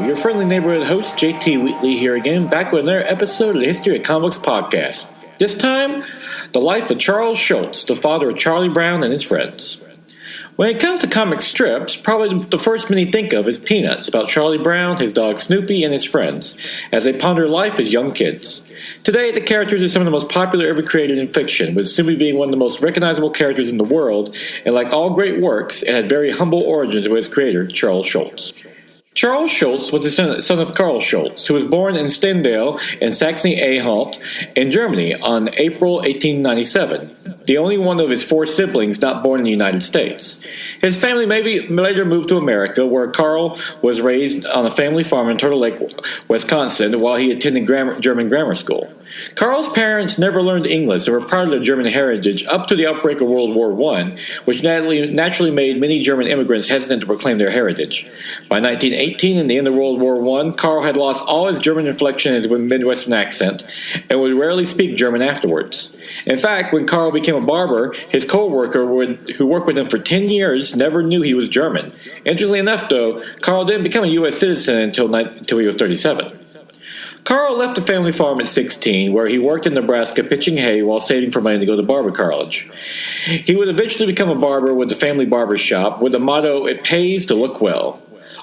your friendly neighborhood host, JT Wheatley here again, back with another episode of the History of Comics podcast. This time, the life of Charles Schultz, the father of Charlie Brown and his friends. When it comes to comic strips, probably the first many think of is Peanuts, about Charlie Brown, his dog Snoopy, and his friends, as they ponder life as young kids. Today, the characters are some of the most popular ever created in fiction, with Snoopy being one of the most recognizable characters in the world, and like all great works, it had very humble origins with its creator, Charles Schultz. Charles Schultz was the son of Karl Schultz, who was born in Stendal in Saxony-Anhalt in Germany on April 1897, the only one of his four siblings not born in the United States. His family later moved to America, where Karl was raised on a family farm in Turtle Lake, Wisconsin, while he attended German grammar school. Karl's parents never learned English and were proud of their German heritage up to the outbreak of World War I, which naturally made many German immigrants hesitant to proclaim their heritage. By 1918, in the end of World War I, Karl had lost all his German inflection and his Midwestern accent, and would rarely speak German afterwards. In fact, when Karl became a barber, his co-worker who worked with him for 10 years never knew he was German. Interestingly enough, though, Karl didn't become a U.S. citizen until he was 37. Karl left the family farm at 16, where he worked in Nebraska pitching hay while saving for money to go to barber college. He would eventually become a barber with the family barber shop, with the motto, "It pays to look well."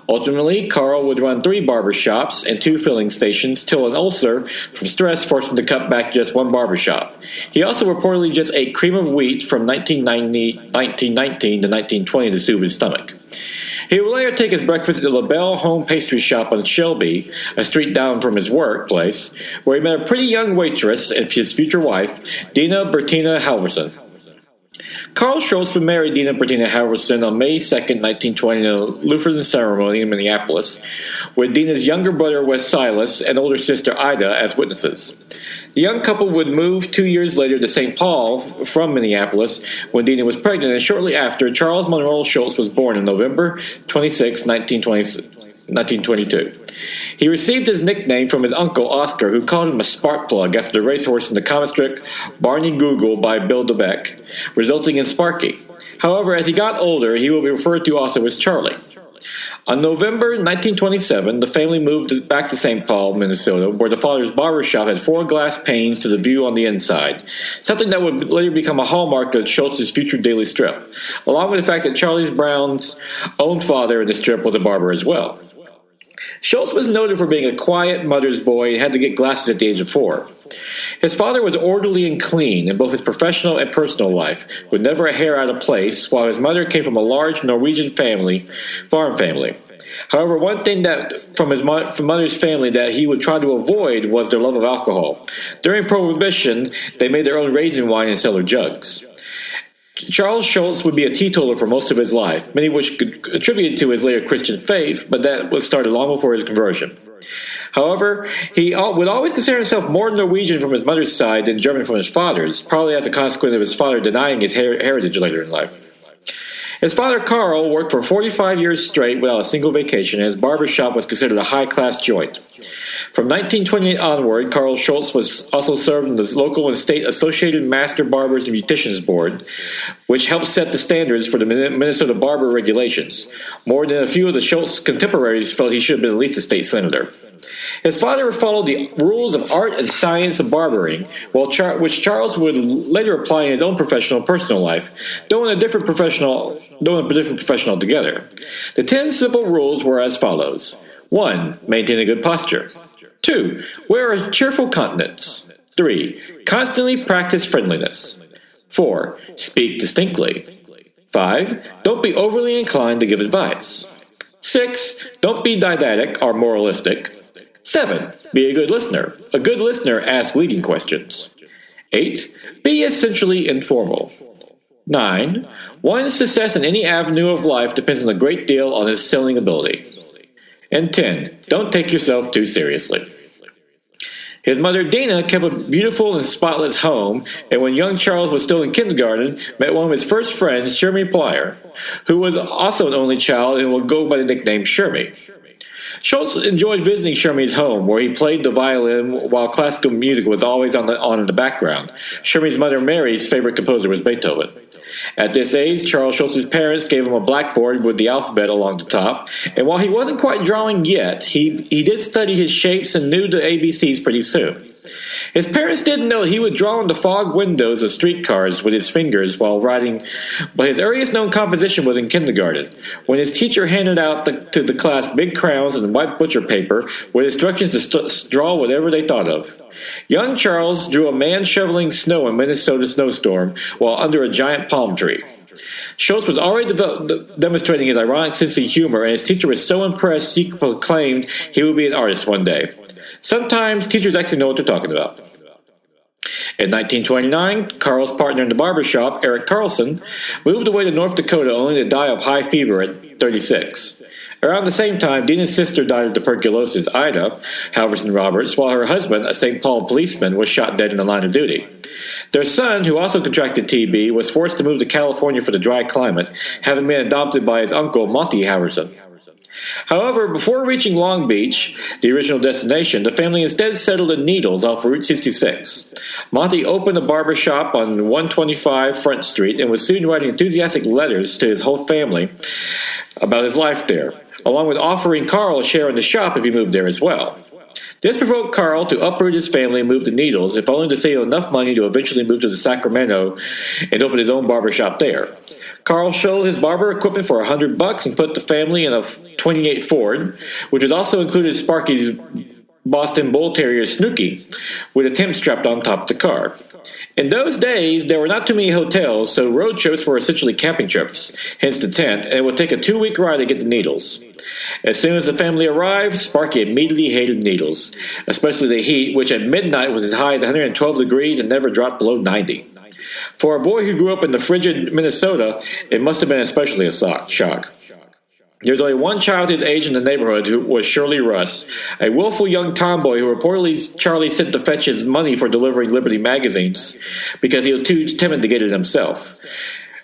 Ultimately, Karl would run 3 barber shops and 2 filling stations till an ulcer from stress forced him to cut back to just one barber shop. He also reportedly just ate cream of wheat from 1919 to 1920 to soothe his stomach. He would later take his breakfast at the LaBelle Home Pastry Shop on Shelby, a street down from his workplace, where he met a pretty young waitress and his future wife, Dina Bertina Halverson. Karl Schultz would marry Dina Bertina Halverson on May 2, 1920, in a Lutheran ceremony in Minneapolis, with Dina's younger brother Wes Silas and older sister Ida as witnesses. The young couple would move 2 years later to St. Paul from Minneapolis when Dina was pregnant, and shortly after, Charles Monroe Schultz was born on November 26, 1922. He received his nickname from his uncle Oscar, who called him a spark plug after the racehorse in the comic strip Barney Google by Bill DeBeck, resulting in Sparky. However, as he got older, he will be referred to also as Charlie. On November 1927, the family moved back to St. Paul, Minnesota, where the father's barber shop had 4 glass panes to the view on the inside, something that would later become a hallmark of Schultz's future daily strip, along with the fact that Charlie Brown's own father in the strip was a barber as well. Schultz was noted for being a quiet mother's boy and had to get glasses at the age of 4. His father was orderly and clean in both his professional and personal life, with never a hair out of place, while his mother came from a large Norwegian farm family. However, one thing that from mother's family that he would try to avoid was their love of alcohol. During Prohibition, they made their own raisin wine in cellar jugs. Charles Schultz would be a teetotaler for most of his life, many of which could attribute to his later Christian faith, but that was started long before his conversion. However, he would always consider himself more Norwegian from his mother's side than German from his father's, probably as a consequence of his father denying his heritage later in life. His father, Karl, worked for 45 years straight without a single vacation, and his barber shop was considered a high-class joint. From 1928 onward, Karl Schultz was also served on the local and state Associated Master Barbers and Beauticians Board, which helped set the standards for the Minnesota barber regulations. More than a few of the Schultz contemporaries felt he should have been at least a state senator. His father followed the rules of art and science of barbering, which Charles would later apply in his own professional and personal life, though in a different profession altogether. The 10 simple rules were as follows. 1. Maintain a good posture. 2. Wear a cheerful countenance. 3. Constantly practice friendliness. 4. Speak distinctly. 5. Don't be overly inclined to give advice. 6. Don't be didactic or moralistic. 7. Be a good listener. A good listener asks leading questions. 8. Be essentially informal. 9. One's success in any avenue of life depends a great deal on his selling ability. And 10. Don't take yourself too seriously. His mother, Dina, kept a beautiful and spotless home, and when young Charles was still in kindergarten, met one of his first friends, Shermy Plyer, who was also an only child and would go by the nickname Shermy. Schultz enjoyed visiting Shermy's home, where he played the violin while classical music was always on in the background. Shermy's mother, Mary's favorite composer was Beethoven. At this age, Charles Schultz's parents gave him a blackboard with the alphabet along the top, and while he wasn't quite drawing yet, he did study his shapes and knew the ABCs pretty soon. His parents didn't know he would draw on the fog windows of streetcars with his fingers while writing, but his earliest known composition was in kindergarten, when his teacher handed out to the class big crayons and white butcher paper with instructions to draw whatever they thought of. Young Charles drew a man shoveling snow in Minnesota snowstorm while under a giant palm tree. Schultz was already demonstrating his ironic sense of humor, and his teacher was so impressed he proclaimed he would be an artist one day. Sometimes teachers actually know what they're talking about. In 1929, Carl's partner in the barber shop, Eric Carlson, moved away to North Dakota only to die of high fever at 36. Around the same time, Dina's sister died of tuberculosis, Ida Halverson Roberts, while her husband, a St. Paul policeman, was shot dead in the line of duty. Their son, who also contracted TB, was forced to move to California for the dry climate, having been adopted by his uncle, Monty Halverson. However, before reaching Long Beach, the original destination, the family instead settled in Needles off Route 66. Monty opened a barber shop on 125 Front Street and was soon writing enthusiastic letters to his whole family about his life there, along with offering Carl a share in the shop if he moved there as well. This provoked Carl to uproot his family and move to Needles, if only to save enough money to eventually move to Sacramento and open his own barber shop there. Carl sold his barber equipment for $100 and put the family in a 28 Ford, which was also included Sparky's Boston Bull Terrier Snooky, with a tent strapped on top of the car. In those days, there were not too many hotels, so road trips were essentially camping trips, hence the tent, and it would take a 2-week ride to get to Needles. As soon as the family arrived, Sparky immediately hated Needles, especially the heat, which at midnight was as high as 112 degrees and never dropped below 90. For a boy who grew up in the frigid Minnesota, it must have been especially a shock. There was only one child his age in the neighborhood, who was Shirley Russ, a willful young tomboy who reportedly Charlie sent to fetch his money for delivering Liberty magazines because he was too timid to get it himself,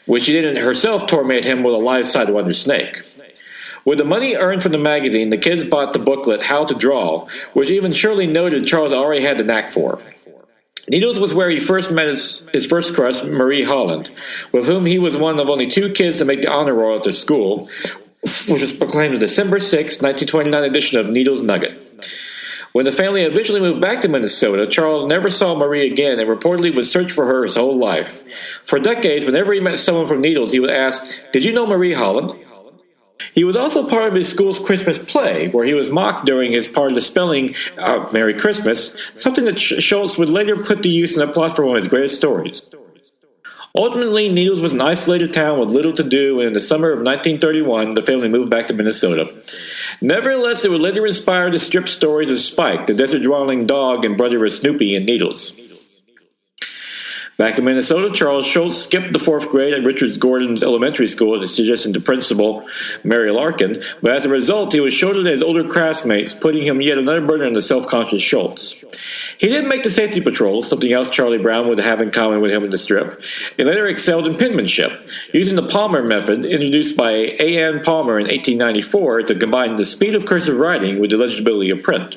which she didn't herself torment him with a live sidewalker snake. With the money earned from the magazine, the kids bought the booklet How to Draw, which even Shirley noted Charles already had the knack for. Needles was where he first met his first crush, Marie Holland, with whom he was one of only 2 kids to make the honor roll at their school, which was proclaimed the December 6, 1929 edition of Needles Nugget. When the family eventually moved back to Minnesota, Charles never saw Marie again and reportedly would search for her his whole life. For decades, whenever he met someone from Needles, he would ask, "Did you know Marie Holland?" He was also part of his school's Christmas play, where he was mocked during his part of the spelling Merry Christmas, something that Schultz would later put to use in a plot for one of his greatest stories. Ultimately, Needles was an isolated town with little to do, and in the summer of 1931, the family moved back to Minnesota. Nevertheless, it would later inspire the strip stories of Spike, the desert-dwelling dog and brother of Snoopy in Needles. Back in Minnesota, Charles Schultz skipped the 4th grade at Richard Gordon's elementary school at the suggestion of Principal Mary Larkin, but as a result, he was shorter than his older classmates, putting him yet another burden on the self-conscious Schultz. He didn't make the safety patrol, something else Charlie Brown would have in common with him in the strip, and later excelled in penmanship, using the Palmer method introduced by A.N. Palmer in 1894 to combine the speed of cursive writing with the legibility of print.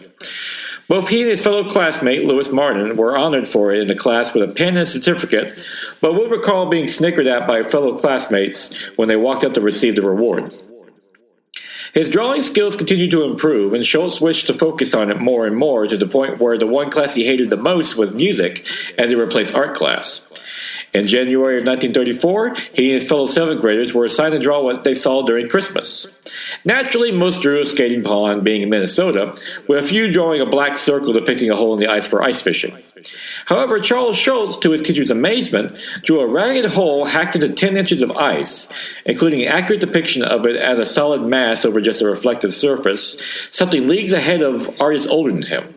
Both he and his fellow classmate, Louis Martin, were honored for it in the class with a pen and certificate, but would recall being snickered at by fellow classmates when they walked up to receive the reward. His drawing skills continued to improve, and Schultz wished to focus on it more and more, to the point where the one class he hated the most was music, as it replaced art class. In January of 1934, he and his fellow 7th graders were assigned to draw what they saw during Christmas. Naturally, most drew a skating pond, being in Minnesota, with a few drawing a black circle depicting a hole in the ice for ice fishing. However, Charles Schultz, to his teacher's amazement, drew a ragged hole hacked into 10 inches of ice, including an accurate depiction of it as a solid mass over just a reflective surface, something leagues ahead of artists older than him.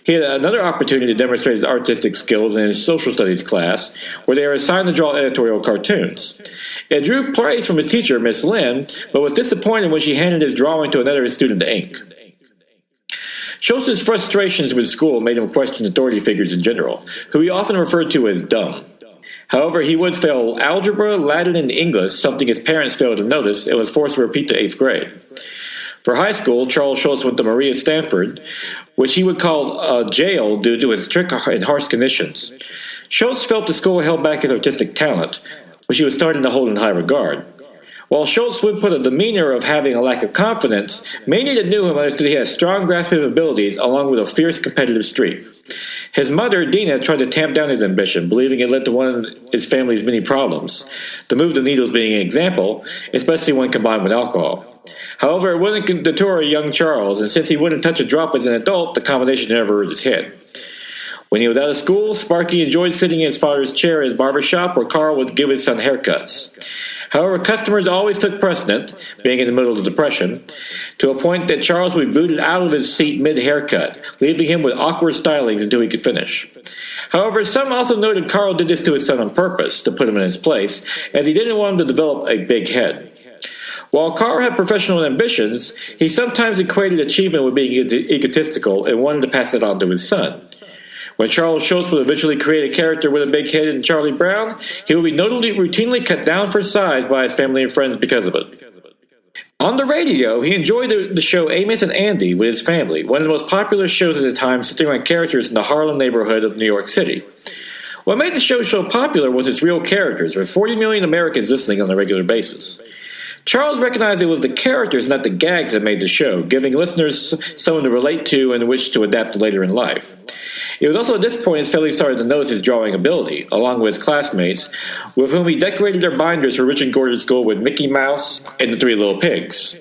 He had another opportunity to demonstrate his artistic skills in his social studies class, where they were assigned to draw editorial cartoons. It drew praise from his teacher, Miss Lynn, but was disappointed when she handed his drawing to another student to ink. Schultz's frustrations with school made him question authority figures in general, who he often referred to as dumb. However, he would fail algebra, Latin, and English, something his parents failed to notice, and was forced to repeat to 8th grade. For high school, Charles Schultz went to Maria Stanford, which he would call jail due to its strict and harsh conditions. Schultz felt the school held back his artistic talent. which he was starting to hold in high regard. While Schultz would put a demeanor of having a lack of confidence, many that knew him understood he had strong grasping abilities along with a fierce competitive streak. His mother, Dina, tried to tamp down his ambition, believing it led to one of his family's many problems, the move to needles being an example, especially when combined with alcohol. However, it wouldn't deter young Charles, and since he wouldn't touch a drop as an adult, the combination never hurt his head. When he was out of school, Sparky enjoyed sitting in his father's chair at his barber shop where Carl would give his son haircuts. However, customers always took precedent, being in the middle of the Depression, to a point that Charles would be booted out of his seat mid-haircut, leaving him with awkward stylings until he could finish. However, some also noted Carl did this to his son on purpose, to put him in his place, as he didn't want him to develop a big head. While Carl had professional ambitions, he sometimes equated achievement with being egotistical and wanted to pass it on to his son. When Charles Schultz would eventually create a character with a big head in Charlie Brown, he would be notably routinely cut down for size by his family and friends because of it. On the radio, he enjoyed the show Amos and Andy with his family, one of the most popular shows at the time, centering on characters in the Harlem neighborhood of New York City. What made the show so popular was its real characters, with 40 million Americans listening on a regular basis. Charles recognized it was the characters, not the gags, that made the show, giving listeners someone to relate to and which to adapt later in life. It was also at this point his family started to notice his drawing ability, along with his classmates, with whom he decorated their binders for Richard Gordon's school with Mickey Mouse and the Three Little Pigs.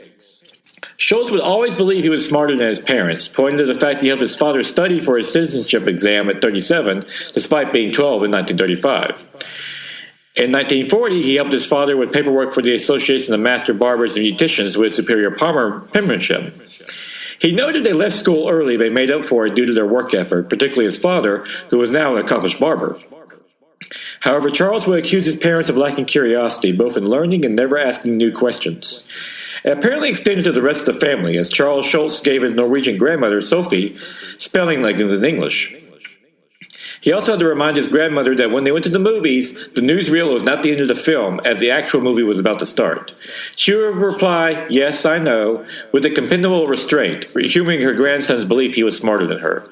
Schultz would always believe he was smarter than his parents, pointing to the fact he helped his father study for his citizenship exam at 37, despite being 12 in 1935. In 1940, he helped his father with paperwork for the Association of Master Barbers and Beauticians with superior penmanship. He noted they left school early, but made up for it due to their work effort, particularly his father, who was now an accomplished barber. However, Charles would accuse his parents of lacking curiosity, both in learning and never asking new questions. It apparently extended to the rest of the family, as Charles Schultz gave his Norwegian grandmother, Sophie, spelling lessons in English. He also had to remind his grandmother that when they went to the movies, the newsreel was not the end of the film, as the actual movie was about to start. She would reply, "Yes, I know," with a commendable restraint, humoring her grandson's belief he was smarter than her.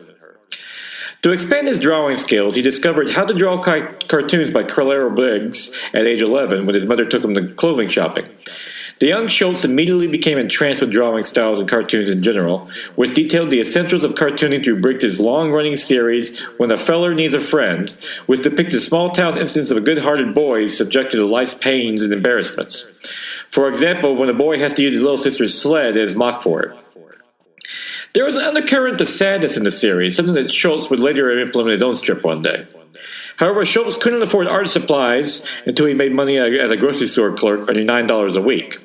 To expand his drawing skills, he discovered how to draw cartoons by Clara Briggs at age 11 when his mother took him to clothing shopping. The young Schultz immediately became entranced with drawing styles and cartoons in general, which detailed the essentials of cartooning through Briggs' long-running series When a Feller Needs a Friend, which depicted small-town incidents of good-hearted boys subjected to life's pains and embarrassments. For example, when a boy has to use his little sister's sled as mock for it. There was an undercurrent of sadness in the series, something that Schultz would later implement in his own strip one day. However, Schultz couldn't afford art supplies until he made money as a grocery store clerk, earning $9 a week.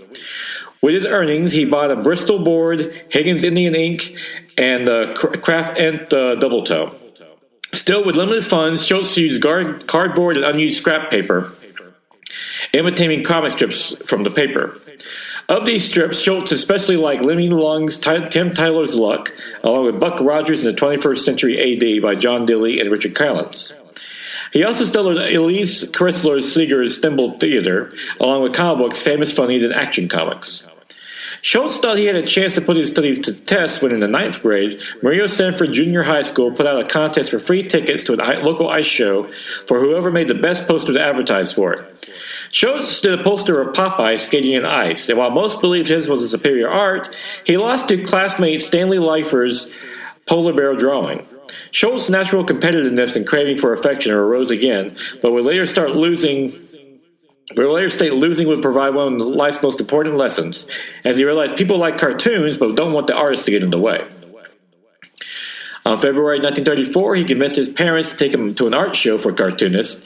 With his earnings, he bought a Bristol board, Higgins Indian ink, and Kraft Ent double toe. Still, with limited funds, Schultz used cardboard and unused scrap paper, imitating comic strips from the paper. Of these strips, Schultz especially liked Lemmy Lung's Tim Tyler's Luck, along with Buck Rogers in the 21st Century A.D. by John Dilly and Richard Collins. He also studied Elise Chrysler Seeger's Thimble Theater, along with comic books, famous funnies, and action comics. Schultz thought he had a chance to put his studies to the test when in the 9th grade, Mario Sanford Junior High School put out a contest for free tickets to a local ice show for whoever made the best poster to advertise for it. Schultz did a poster of Popeye skating in ice, and while most believed his was a superior art, he lost to classmate Stanley Leifer's polar bear drawing. Schultz's natural competitiveness and craving for affection arose again, but would later state losing would provide one of life's most important lessons, as he realized people like cartoons but don't want the artists to get in the way. On February 1934, he convinced his parents to take him to an art show for cartoonists,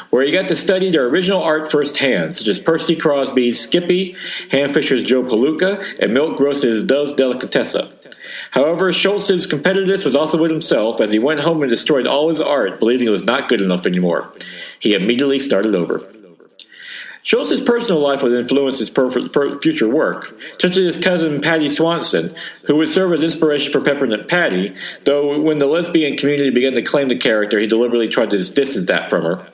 where he got to study their original art firsthand, such as Percy Crosby's Skippy, Ham Fisher's Joe Palooka, and Milt Gross's Dove's Delicatessa. However, Schultz's competitiveness was also with himself, as he went home and destroyed all his art, believing it was not good enough anymore. He immediately started over. Schultz's personal life would influence his future work, such as his cousin Patty Swanson, who would serve as inspiration for Peppermint Patty, though when the lesbian community began to claim the character, he deliberately tried to distance that from her.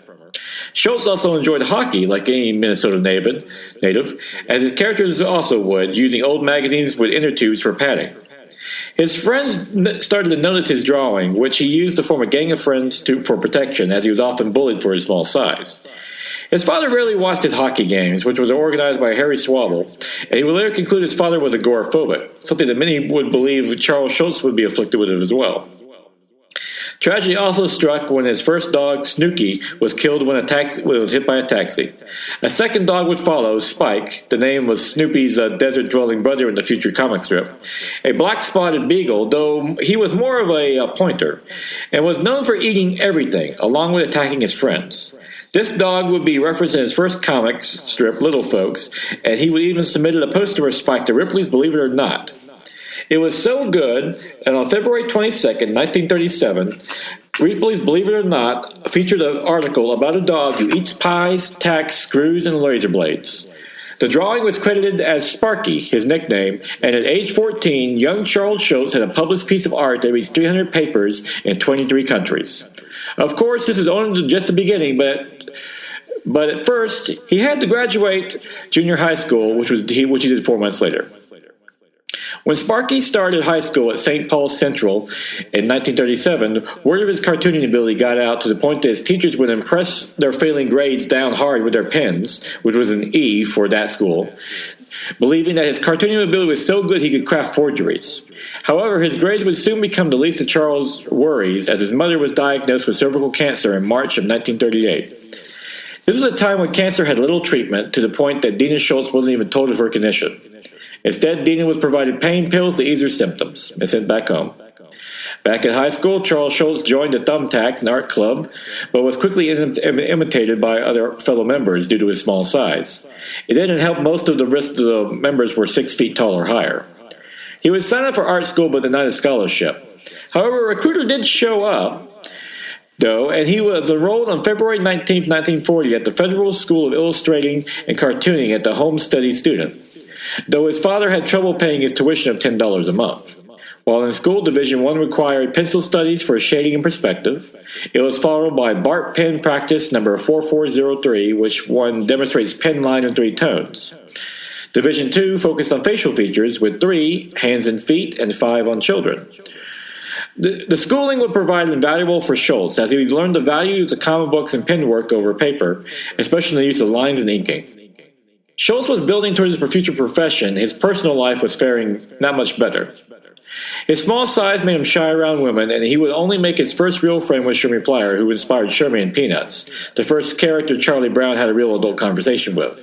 Schultz also enjoyed hockey, like any Minnesota native, as his characters also would, using old magazines with inner tubes for padding. His friends started to notice his drawing, which he used to form a gang of friends for protection, as he was often bullied for his small size. His father rarely watched his hockey games, which was organized by Harry Swabble, and he would later conclude his father was agoraphobic, something that many would believe Charles Schultz would be afflicted with as well. Tragedy also struck when his first dog, Snooky, was killed when was hit by a taxi. A second dog would follow, Spike. The name was Snoopy's desert-dwelling brother in the future comic strip. A black-spotted beagle, though he was more of a pointer, and was known for eating everything, along with attacking his friends. This dog would be referenced in his first comics strip, Little Folks, and he would even submitted a poster of Spike to Ripley's Believe It or Not. It was so good, and on February 22nd, 1937, Ripley's Believe It or Not featured an article about a dog who eats pies, tacks, screws, and razor blades. The drawing was credited as Sparky, his nickname, and at age 14, young Charles Schultz had a published piece of art that reached 300 papers in 23 countries. Of course, this is only just the beginning, but at first, he had to graduate junior high school, which he did 4 months later. When Sparky started high school at St. Paul's Central in 1937, word of his cartooning ability got out to the point that his teachers would impress their failing grades down hard with their pens, which was an E for that school, believing that his cartooning ability was so good he could craft forgeries. However, his grades would soon become the least of Charles' worries, as his mother was diagnosed with cervical cancer in March of 1938. This was a time when cancer had little treatment, to the point that Dina Schultz wasn't even told of her condition. Instead, Dina was provided pain pills to ease her symptoms and sent back home. Back at high school, Charles Schultz joined the Thumbtacks, an art club, but was quickly imitated by other fellow members due to his small size. It didn't help most of the rest of the members were 6 feet tall or higher. He was signed up for art school but denied a scholarship. However, a recruiter did show up, though, and he was enrolled on February 19, 1940 at the Federal School of Illustrating and Cartooning at the Home Study Student, though his father had trouble paying his tuition of $10 a month. While in school, Division I required pencil studies for shading and perspective. It was followed by Bart Pen Practice number 4403, which one demonstrates pen line in 3 tones. Division II focused on facial features with 3, hands and feet, and 5 on children. The schooling would provide invaluable for Schultz, as he learned the values of comic books and pen work over paper, especially the use of lines and inking. Schultz was building towards his future profession. His personal life was faring not much better. His small size made him shy around women, and he would only make his first real friend with Sherman Plier, who inspired Sherman and Peanuts, the first character Charlie Brown had a real adult conversation with.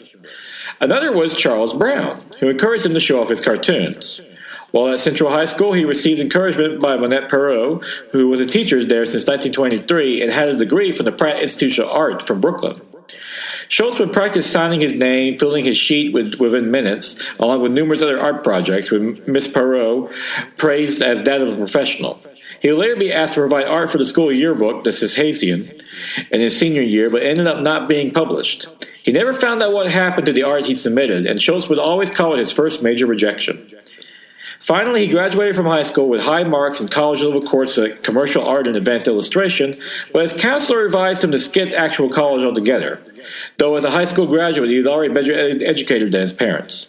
Another was Charles Brown, who encouraged him to show off his cartoons. While at Central High School, he received encouragement by Monette Perot, who was a teacher there since 1923 and had a degree from the Pratt Institute of Art from Brooklyn. Schultz would practice signing his name, filling his sheet within minutes, along with numerous other art projects, with Miss Perot praised as that of a professional. He would later be asked to provide art for the school yearbook, the Circassian, in his senior year, but ended up not being published. He never found out what happened to the art he submitted, and Schultz would always call it his first major rejection. Finally, he graduated from high school with high marks in college-level courses at commercial art and advanced illustration, but his counselor advised him to skip actual college altogether. Though as a high school graduate, he was already better educated than his parents.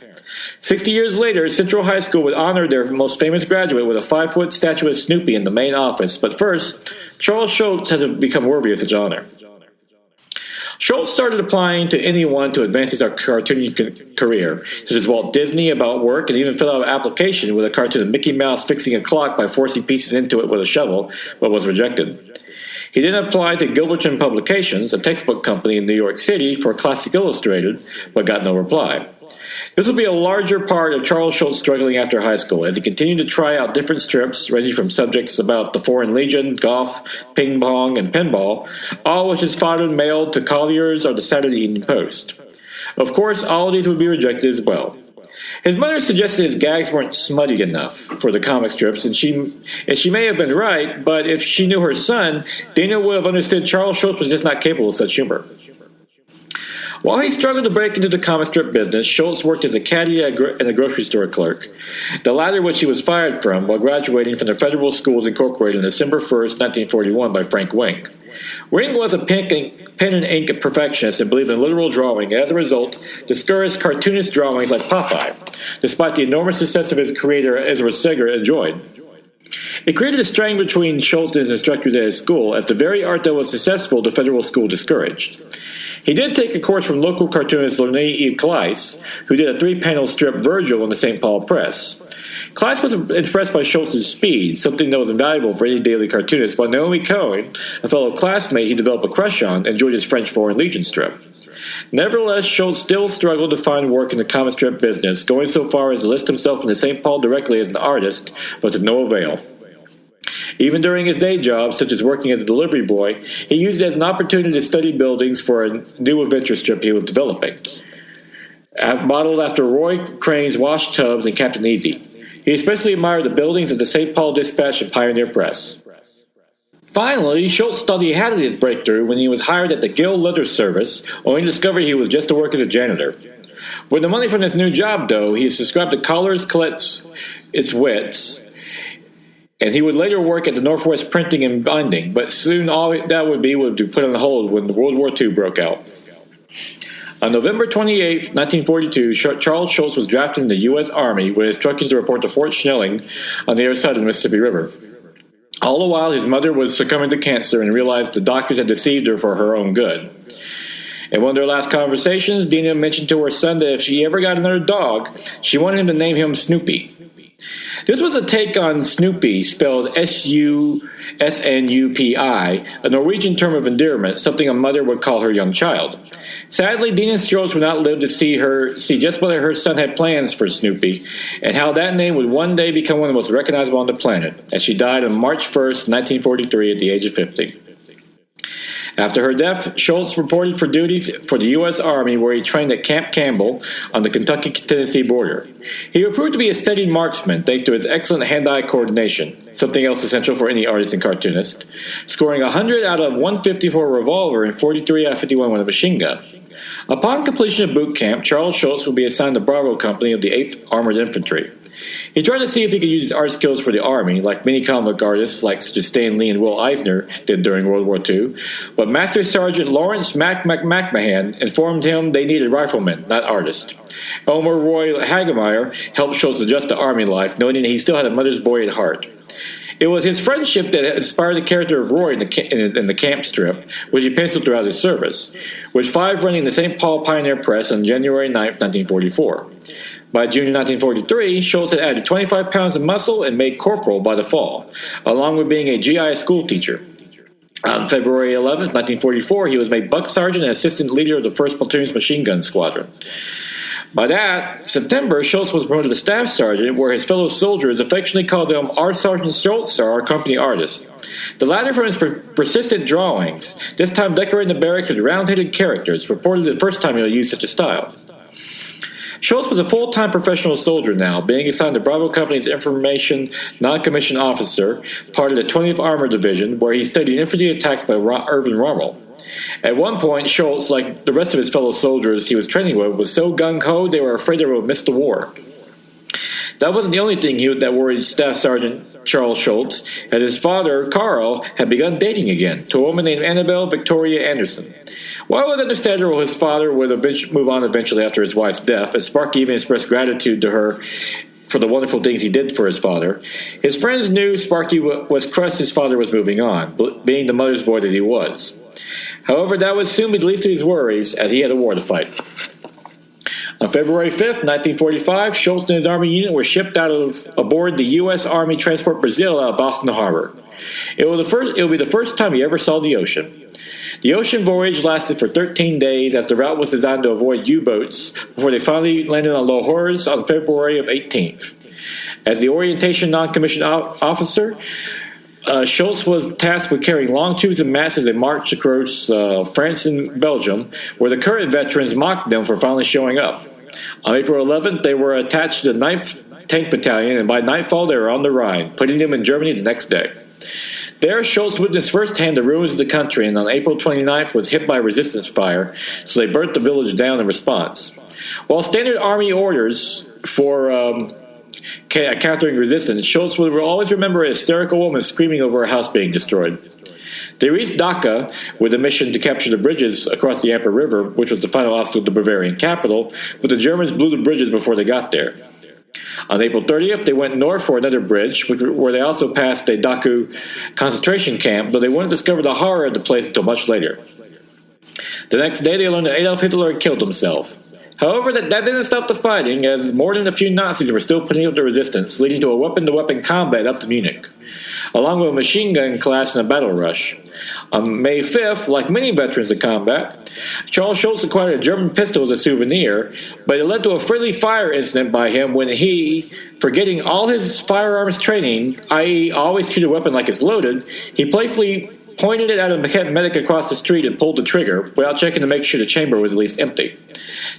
60 years later, Central High School would honor their most famous graduate with a 5-foot statue of Snoopy in the main office, but first, Charles Schultz had to become worthy of such honor. Schultz started applying to anyone to advance his cartooning career, such as Walt Disney about work, and even filled out an application with a cartoon of Mickey Mouse fixing a clock by forcing pieces into it with a shovel, but was rejected. He then applied to Gilberton Publications, a textbook company in New York City, for Classic Illustrated, but got no reply. This would be a larger part of Charles Schultz struggling after high school, as he continued to try out different strips, ranging from subjects about the Foreign Legion, golf, ping pong, and pinball, all which his father mailed to Collier's or the Saturday Evening Post. Of course, all of these would be rejected as well. His mother suggested his gags weren't smutty enough for the comic strips, and she may have been right, but if she knew her son, Dana would have understood Charles Schultz was just not capable of such humor. While he struggled to break into the comic strip business, Schultz worked as a caddy and a grocery store clerk, the latter which he was fired from while graduating from the Federal Schools Incorporated on December 1st, 1941 by Frank Wing. Wing was a pen and ink perfectionist and believed in literal drawing, and as a result, discouraged cartoonist drawings like Popeye, despite the enormous success of his creator Ezra Seger enjoyed. It created a strain between Schultz and his instructors at his school, as the very art that was successful the Federal School discouraged. He did take a course from local cartoonist Leonie E. Kleiss, who did a 3-panel strip Virgil in the St. Paul Press. Kleiss was impressed by Schultz's speed, something that was invaluable for any daily cartoonist, while Naomi Cohen, a fellow classmate he developed a crush on, enjoyed his French Foreign Legion strip. Nevertheless, Schultz still struggled to find work in the comic strip business, going so far as to list himself in the St. Paul directly as an artist, but to no avail. Even during his day jobs, such as working as a delivery boy, he used it as an opportunity to study buildings for a new adventure strip he was developing, modeled after Roy Crane's Wash Tubs and Captain Easy. He especially admired the buildings of the St. Paul Dispatch and Pioneer Press. Finally, Schultz thought he had his breakthrough when he was hired at the Guild Letter Service, only to discover he was just to work as a janitor. With the money from this new job, though, he subscribed to Collars, Collette's, its Wits, and he would later work at the Northwest Printing and Binding, but soon all that would be put on hold when World War II broke out. On November 28, 1942, Charles Schultz was drafted in the U.S. Army with instructions to report to Fort Snelling on the other side of the Mississippi River. All the while, his mother was succumbing to cancer and realized the doctors had deceived her for her own good. In one of their last conversations, Dina mentioned to her son that if she ever got another dog, she wanted him to name him Snoopy. This was a take on Snoopy, spelled S-U-S-N-U-P-I, a Norwegian term of endearment, something a mother would call her young child. Sadly, Dina Schultz would not live to see just whether her son had plans for Snoopy, and how that name would one day become one of the most recognizable on the planet, as she died on March 1st, 1943, at the age of 50. After her death, Schultz reported for duty for the U.S. Army, where he trained at Camp Campbell on the Kentucky-Tennessee border. He would prove to be a steady marksman, thanks to his excellent hand-eye coordination, something else essential for any artist and cartoonist, scoring 100 out of 150 for a revolver and 43 out of 51 with a machine gun. Upon completion of boot camp, Charles Schultz would be assigned to Bravo Company of the 8th Armored Infantry. He tried to see if he could use his art skills for the Army, like many comic artists such as Stan Lee and Will Eisner did during World War II, but Master Sergeant Lawrence McMahon informed him they needed riflemen, not artists. Elmer Roy Hagemeyer helped Schultz adjust to Army life, noting that he still had a mother's boy at heart. It was his friendship that inspired the character of Roy in the camp strip, which he penciled throughout his service, with 5 running the St. Paul Pioneer Press on January 9, 1944. By June 1943, Schultz had added 25 pounds of muscle and made corporal by the fall, along with being a GI school teacher. On February 11, 1944, he was made buck sergeant and assistant leader of the 1st Platoon's machine gun squadron. By that September, Schultz was promoted to staff sergeant, where his fellow soldiers affectionately called him our Sergeant Schultz or our company artist. The latter from his persistent drawings, this time decorating the barracks with round-headed characters, reportedly the first time he would use such a style. Schultz was a full-time professional soldier now, being assigned to Bravo Company's Information Non-Commissioned Officer, part of the 20th Armored Division, where he studied infantry attacks by Irvin Rommel. At one point, Schultz, like the rest of his fellow soldiers he was training with, was so gung-ho they were afraid they would miss the war. That wasn't the only thing that worried Staff Sergeant Charles Schultz, as his father, Carl, had begun dating again, to a woman named Annabelle Victoria Anderson. While it was understandable his father would move on eventually after his wife's death, and Sparky even expressed gratitude to her for the wonderful things he did for his father, his friends knew Sparky was crushed his father was moving on, being the mother's boy that he was. However, that would soon be the least of his worries, as he had a war to fight. On February 5, 1945, Schultz and his Army unit were shipped aboard the U.S. Army Transport Brazil out of Boston Harbor. It would be the first time he ever saw the ocean. The ocean voyage lasted for 13 days, as the route was designed to avoid U-boats, before they finally landed on Lahores on February 18th. As the orientation non-commissioned officer, Schultz was tasked with carrying long tubes and mats as they marched across France and Belgium, where the current veterans mocked them for finally showing up. On April 11th, they were attached to the 9th Tank Battalion, and by nightfall they were on the Rhine, putting them in Germany the next day. There, Schultz witnessed firsthand the ruins of the country, and on April 29th was hit by resistance fire, so they burnt the village down in response. While standard Army orders for countering resistance, Schultz would always remember a hysterical woman screaming over a house being destroyed. They reached Dhaka with a mission to capture the bridges across the Amper River, which was the final obstacle to the Bavarian capital, but the Germans blew the bridges before they got there. On April 30th, they went north for another bridge, where they also passed a Daku concentration camp, though they wouldn't discover the horror of the place until much later. The next day, they learned that Adolf Hitler had killed himself. However, that didn't stop the fighting, as more than a few Nazis were still putting up the resistance, leading to a weapon-to-weapon combat up to Munich, along with a machine gun clash and a battle rush. On May 5th, like many veterans of combat, Charles Schultz acquired a German pistol as a souvenir, but it led to a friendly fire incident by him when he, forgetting all his firearms training, i.e. always treat a weapon like it's loaded, he playfully pointed it at a medic across the street and pulled the trigger, without checking to make sure the chamber was at least empty.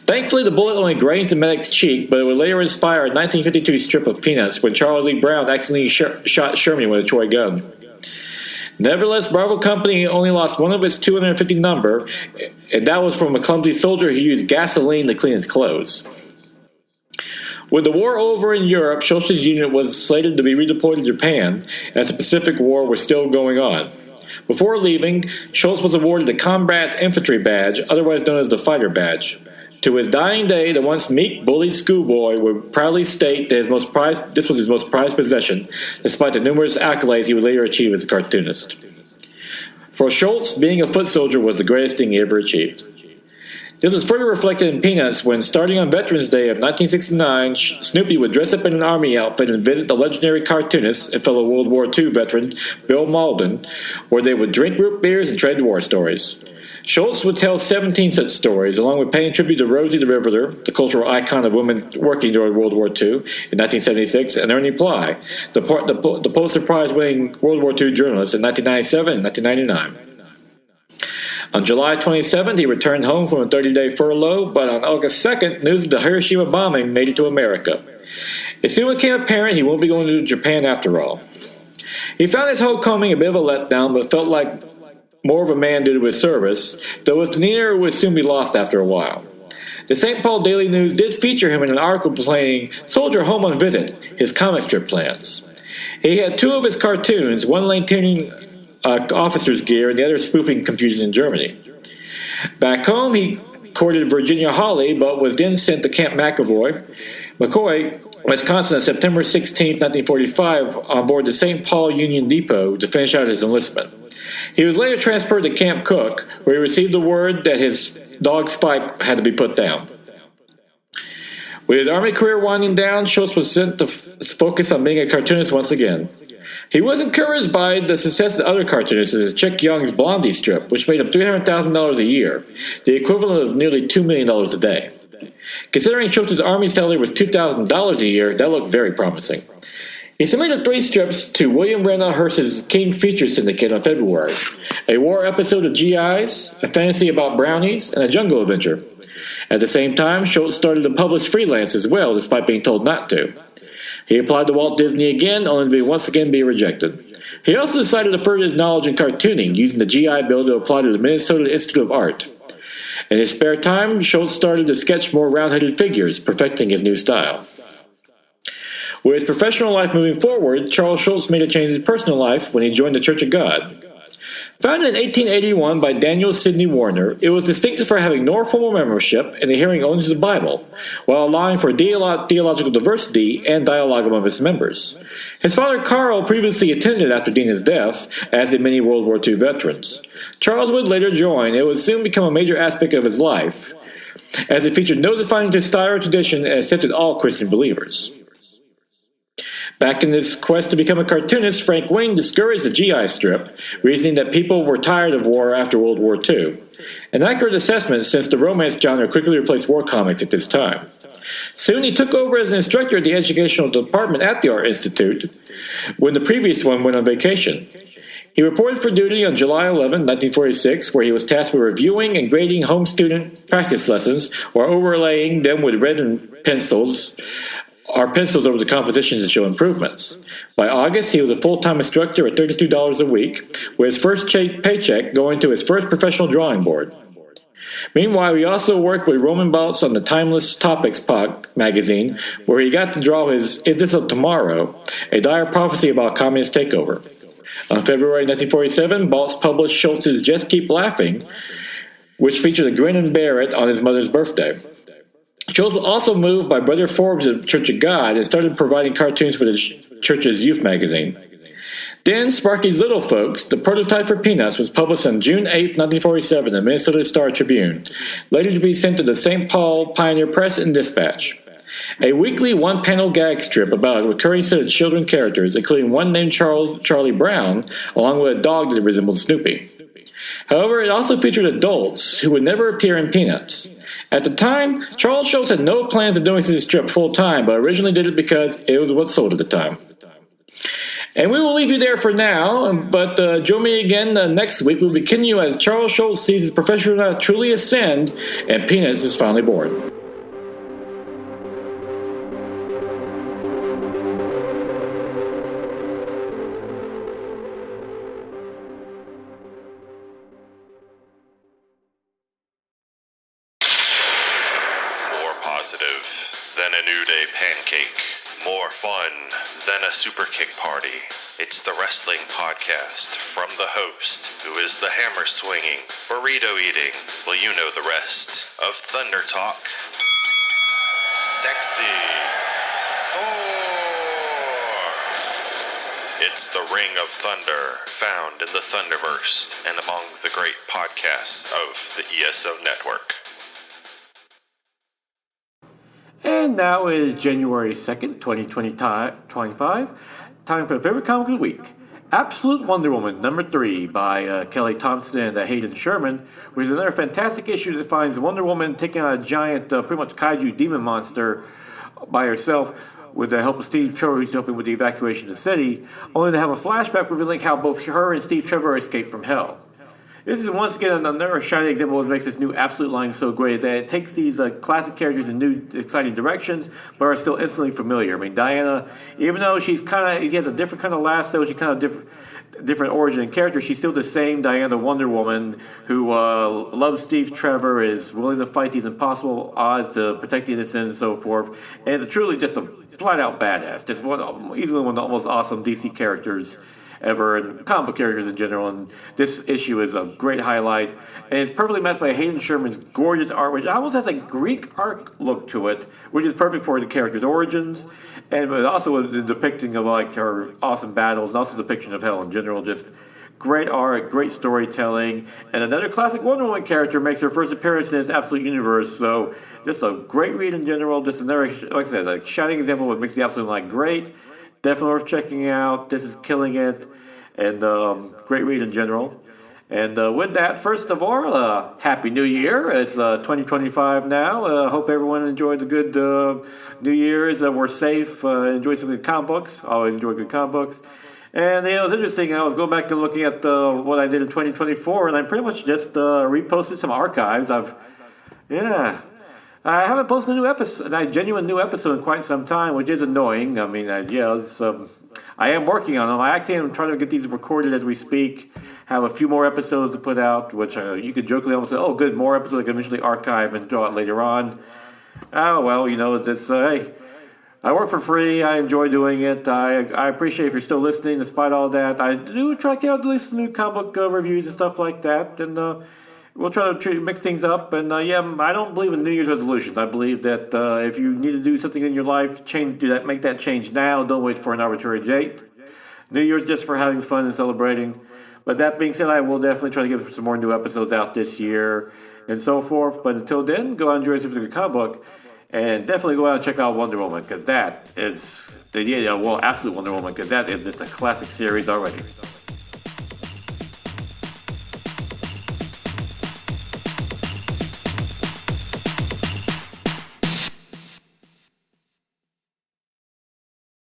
Thankfully, the bullet only grazed the medic's cheek, but it would later inspire a 1952 strip of Peanuts when Charles Lee Brown accidentally shot Sherman with a toy gun. Nevertheless, Bravo Company only lost one of its 250 number, and that was from a clumsy soldier who used gasoline to clean his clothes. With the war over in Europe, Schultz's unit was slated to be redeployed to Japan, as the Pacific War was still going on. Before leaving, Schultz was awarded the Combat Infantry Badge, otherwise known as the Fighter Badge. To his dying day, the once meek, bullied schoolboy would proudly state that this was his most prized possession, despite the numerous accolades he would later achieve as a cartoonist. For Schultz, being a foot soldier was the greatest thing he ever achieved. This was further reflected in Peanuts when, starting on Veterans Day of 1969, Snoopy would dress up in an army outfit and visit the legendary cartoonist and fellow World War II veteran Bill Mauldin, where they would drink root beers and trade war stories. Schultz would tell 17 such stories, along with paying tribute to Rosie the Riveter, the cultural icon of women working during World War II in 1976, and Ernie Ply, the Pulitzer Prize-winning World War II journalist in 1997 and 1999. On July 27th, he returned home from a 30-day furlough, but on August 2nd, news of the Hiroshima bombing made it to America. It soon became apparent he won't be going to Japan after all. He found his homecoming a bit of a letdown, but felt like more of a man due to his service, though his demeanor would soon be lost after a while. The St. Paul Daily News did feature him in an article playing Soldier Home on Visit, his comic strip plans. He had two of his cartoons, one maintaining officer's gear and the other spoofing confusion in Germany. Back home, he courted Virginia Hawley, but was then sent to Camp McCoy, Wisconsin on September 16, 1945, on board the St. Paul Union Depot to finish out his enlistment. He was later transferred to Camp Cook, where he received the word that his dog Spike had to be put down. With his Army career winding down, Schultz was sent to focus on being a cartoonist once again. He was encouraged by the success of other cartoonists, as Chick Young's Blondie strip, which made up $300,000 a year, the equivalent of nearly $2 million a day. Considering Schultz's Army salary was $2,000 a year, that looked very promising. He submitted 3 strips to William Randolph Hearst's King Feature Syndicate in February: a war episode of GIs, a fantasy about brownies, and a jungle adventure. At the same time, Schultz started to publish freelance as well, despite being told not to. He applied to Walt Disney again, only to once again be rejected. He also decided to further his knowledge in cartooning, using the GI Bill to apply to the Minnesota Institute of Art. In his spare time, Schultz started to sketch more round-headed figures, perfecting his new style. With his professional life moving forward, Charles Schultz made a change in his personal life when he joined the Church of God. Founded in 1881 by Daniel Sidney Warner, it was distinctive for having no formal membership and adhering only to the Bible, while allowing for theological diversity and dialogue among its members. His father Carl previously attended after Dina's death, as did many World War II veterans. Charles would later join. It would soon become a major aspect of his life, as it featured no defining style or tradition and accepted all Christian believers. Back in his quest to become a cartoonist, Frank Wayne discouraged the GI strip, reasoning that people were tired of war after World War II. An accurate assessment, since the romance genre quickly replaced war comics at this time. Soon he took over as an instructor at the educational department at the Art Institute, when the previous one went on vacation. He reported for duty on July 11, 1946, where he was tasked with reviewing and grading home student practice lessons, or overlaying them with red pencils over the compositions to show improvements. By August, he was a full-time instructor at $32 a week, with his first paycheck going to his first professional drawing board. Meanwhile, he also worked with Roman Baltz on the Timeless Topics magazine, where he got to draw his Is This a Tomorrow?, a dire prophecy about communist takeover. On February 1947, Baltz published Schultz's Just Keep Laughing, which featured a grin and bear it on his mother's birthday. Schultz was also moved by Brother Forbes of Church of God and started providing cartoons for the church's youth magazine. Then Sparky's Little Folks, the prototype for Peanuts, was published on June 8, 1947 in the Minnesota Star-Tribune, later to be sent to the St. Paul Pioneer Press and Dispatch. A weekly one-panel gag strip about a recurring set of children characters, including one named Charlie Brown, along with a dog that resembled Snoopy. However, it also featured adults who would never appear in Peanuts. At the time, Charles Schultz had no plans of doing this strip full-time, but originally did it because it was what sold at the time. And we will leave you there for now, but join me again next week. We'll be continuing as Charles Schultz sees his professional truly ascend, and Peanuts is finally born. Positive than a New Day pancake. More fun than a super kick party. It's the wrestling podcast from the host, who is the hammer swinging, burrito eating, well, you know the rest, of Thunder Talk. Sexy. It's the Ring of Thunder, found in the Thunderverse and among the great podcasts of the ESO Network. And now is January 2nd, 2025. Time for Favorite Comic of the Week. Absolute Wonder Woman, number 3, by Kelly Thompson and Hayden Sherman, which is another fantastic issue that finds Wonder Woman taking on a giant, pretty much kaiju demon monster by herself with the help of Steve Trevor, who's helping with the evacuation of the city, only to have a flashback revealing how both her and Steve Trevor escaped from hell. This is once again another shining example of what makes this new Absolute line so great, is that it takes these classic characters in new, exciting directions, but are still instantly familiar. I mean, Diana, even though she has a different kind of lasso, she's kind of different origin and character, she's still the same Diana Wonder Woman who loves Steve Trevor, is willing to fight these impossible odds to protect the innocent and so forth, and is truly just a flat-out badass. Just easily one of the most awesome DC characters ever, and comic book characters in general, and this issue is a great highlight, and it's perfectly matched by Hayden Sherman's gorgeous art, which almost has a Greek art look to it, which is perfect for the character's origins, and also the depicting of like her awesome battles, and also the depiction of hell in general. Just great art, great storytelling, and another classic Wonder Woman character makes her first appearance in this Absolute universe, so just a great read in general, just another, like I said, a shining example of what makes the Absolute line great. Definitely worth checking out. This is killing it. And great read in general. And with that, first of all, Happy New Year. It's 2025 now. Hope everyone enjoyed a good New Year's. We're safe. Enjoyed some good comic books. Always enjoy good comic books. And it was interesting. I was going back and looking at what I did in 2024, and I pretty much just reposted some archives. I haven't posted a genuine new episode in quite some time, which is annoying. I mean, I am working on them. I actually am trying to get these recorded as we speak. Have a few more episodes to put out, which you could jokingly almost say, "Oh, good, more episodes I can eventually archive and throw out later on." Oh well, hey, I work for free. I enjoy doing it. I appreciate if you're still listening despite all that. I do try to get out at least new comic book reviews and stuff like that, and we'll try to mix things up. And I don't believe in New Year's resolutions. I believe that if you need to do something in your life, make that change now. Don't wait for an arbitrary date. New Year's just for having fun and celebrating. But that being said, I will definitely try to get some more new episodes out this year and so forth. But until then, go out and enjoy yourself with a comic book. And definitely go out and check out Wonder Woman, because that is Absolute Wonder Woman, because that is just a classic series already.